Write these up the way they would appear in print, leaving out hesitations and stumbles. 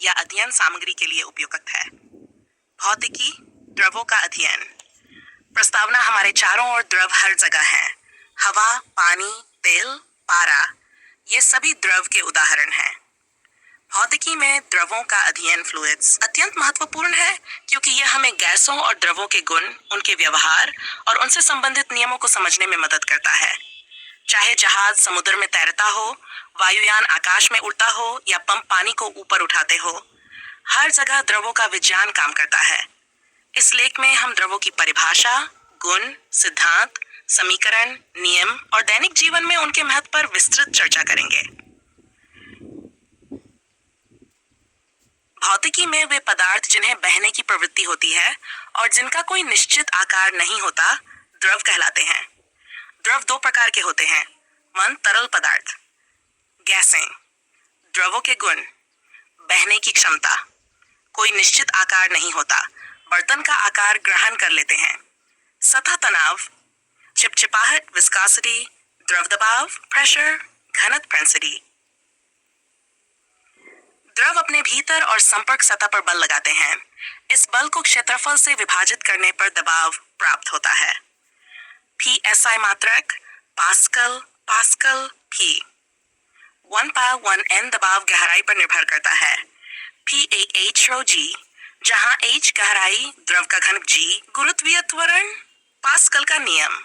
या अध्ययन सामग्री के लिए उपयुक्त है। भौतिकी, द्रवों का अध्ययन। प्रस्तावना हमारे चारों ओर द्रव हर जगह है। हवा, पानी, तेल, पारा, ये सभी द्रव के उदाहरण हैं। भौतिकी में द्रवों का अध्ययन फ्लूइड्स अत्यंत महत्वपूर्ण है क्योंकि यह हमें गैसों और द्रवों के गुण, उनके व्यवहार और उनसे संबंधित नियमों को समझने में मदद करता है। चाहे जहाज समुद्र में तैरता हो, वायुयान आकाश में उड़ता हो या पंप पानी को ऊपर उठाते हो, हर जगह द्रवों का विज्ञान काम करता है। इस लेख में हम द्रवों की परिभाषा, गुण, सिद्धांत, समीकरण, नियम और दैनिक जीवन में उनके महत्व पर विस्तृत चर्चा करेंगे। भौतिकी में वे पदार्थ जिन्हें बहने की प्रवृत्ति होती है और जिनका कोई निश्चित आकार नहीं होता, द्रव कहलाते हैं। द्रव दो प्रकार के होते हैं, तरल पदार्थ, गैसें। द्रवों के गुण, बहने की क्षमता, कोई निश्चित आकार नहीं होता, बर्तन का आकार ग्रहण कर लेते हैं। सतह तनाव, चिपचिपाहट, विस्कोसिटी, द्रव दबाव, प्रेशर, घनत्व, डेंसिटी। द्रव अपने भीतर और संपर्क सतह पर बल लगाते हैं। इस बल को क्षेत्रफल से विभाजित करने पर दबाव प्राप्त होता है। PSI मात्रक, पास्कल, पास्कल, P। 1/1N दबाव गहराई पर निर्भर करता है। PAH/ρg, जहां H गहराई, द्रव का घनत्व G, गुरुत्वीय त्वरण, पास्कल का नियम।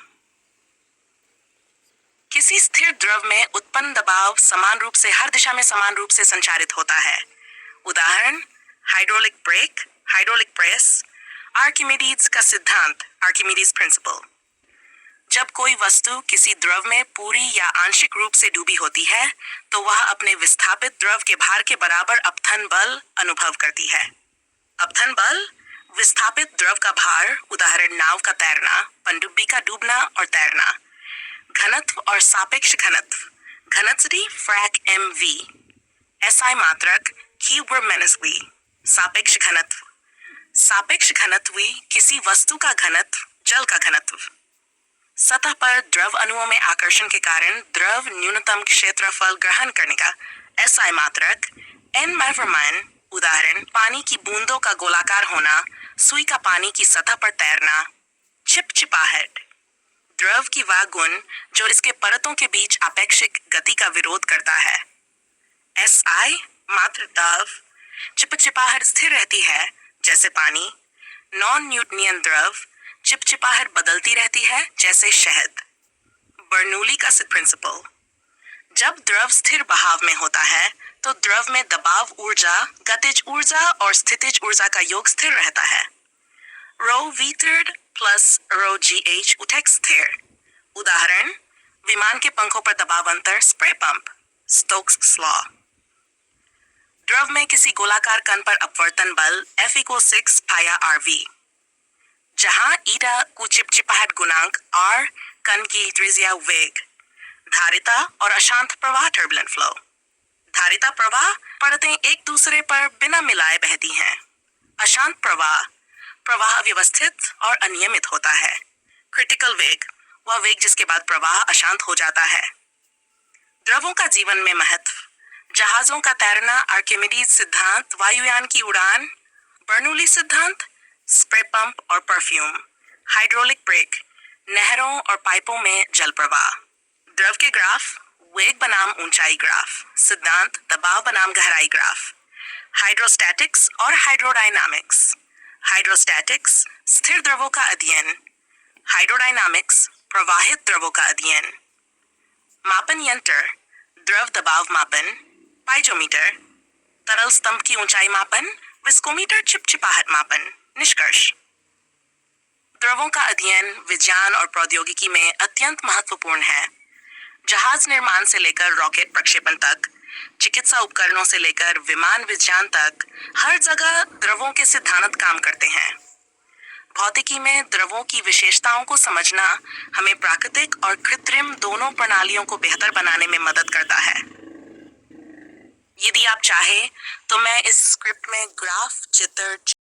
किसी स्थिर द्रव में उत्पन्न दबाव समान रूप से हर दिशा में समान रूप से संचारित होता है। उदाहरण, hydraulic brake, hydraulic press, Archimedes का सिद्धांत, आर्किमिडीज प्रिंसिपल। जब कोई वस्तु किसी द्रव में पूरी या आंशिक रूप से डूबी होती है, तो वह अपने विस्थापित द्रव के भार के बराबर अपथन बल अनुभव करती है। अपथन बल, विस्थापित द्रव का भार, उदाहरण नाव का तैरना, पनडुब्बी का डूबना और तैरना। घनत्व और सापेक्ष घनत्व, घनत्व फ्रैक mv। SI मात्रक, क्यूब/मीटर, सापेक्ष घनत्व। सापेक्ष घनत्व किसी वस्तु का घनत्व, जल का घनत्व। सतह पर द्रव अणुओं में आकर्षण के कारण द्रव न्यूनतम क्षेत्रफल ग्रहण करने का SI मात्रक, n/मान, उदाहरण पानी की बूंदों का गोलाकार होना, सुई का पानी की सतह पर तैरना। चिपचिपाहट, द्रव की वह गुण जो इसके परतों के बीच आपेक्षिक गति का विरोध करता है। SI मात्र दाब, चिपचिपाहट स्थिर रहती है जैसे पानी। नॉन न्यूटनियन द्रव, चिपचिपाहट बदलती रहती है जैसे शहद। बर्नूली का प्रिंसिपल, जब द्रव स्थिर बहाव में होता है तो द्रव में दबाव ऊर्जा, गतिज ऊर्जा और स्थितिज ऊर्जा का योग स्थिर रहता है। ρv3 प्लस ρgh उठक स्थिर। उदाहरण, विमान के पंखों पर दबाव अंतर, स्प्रे पंप, स्टोक्स लॉ। द्रव में किसी गोलाकार कण पर अपवर्तन बल F = 6 π/RV, जहां ईटा को चिपचिपाहट गुणांक, R कण की त्रिज्या, वेग। धारिता और अशांत प्रवाह, टर्बुलेंट फ्लो। धारिता प्रवाह, परतें एक दूसरे पर बिना मिलाए बहती हैं। अशांत प्रवाह, प्रवाह अव्यवस्थित और अनियमित होता है। क्रिटिकल वेग, वह वेग जिसके बाद प्रवाह अशांत हो जाता है। द्रवों का जीवन में महत्व, जहाजों का तैरना, आर्किमिडीज सिद्धांत, वायुयान की उड़ान, बर्नूली सिद्धांत, स्प्रे पंप और परफ्यूम। हाइड्रोलिक ब्रेक, नहरों और पाइपों में जल प्रवाह। द्रव के ग्राफ, वेग बनाम ऊंचाई ग्राफ, सिद्धांत, दबाव बनाम गहराई ग्राफ। हाइड्रोस्टैटिक्स और हाइड्रोडायनामिक्स। हाइड्रोस्टैटिक्स, स्थिर द्रवों का अध्ययन। हाइड्रोडायनामिक्स, प्रवाहित द्रवों का अध्ययन। मापन यंत्र, द्रव दबाव मापन, पाइजोमीटर। तरल स्तंभ की ऊंचाई मापन, विस्कोमीटर। चिपचिपाहट मापन। निष्कर्ष, द्रवों का अध्ययन विज्ञान और प्रौद्योगिकी में अत्यंत महत्वपूर्ण है। जहाज निर्माण से लेकर रॉकेट प्रक्षेपण तक, चिकित्सा उपकरणों से लेकर विमान विज्ञान तक, हर जगह द्रवों के सिद्धांत काम करते हैं। भौतिकी में द्रवों की विशेषताओं को समझना हमें प्राकृतिक और कृत्रिम दोनों प्रणालियों को बेहतर बनाने में मदद करता है। यदि आप चाहें तो मैं इस स्क्रिप्ट में ग्राफ, चित्र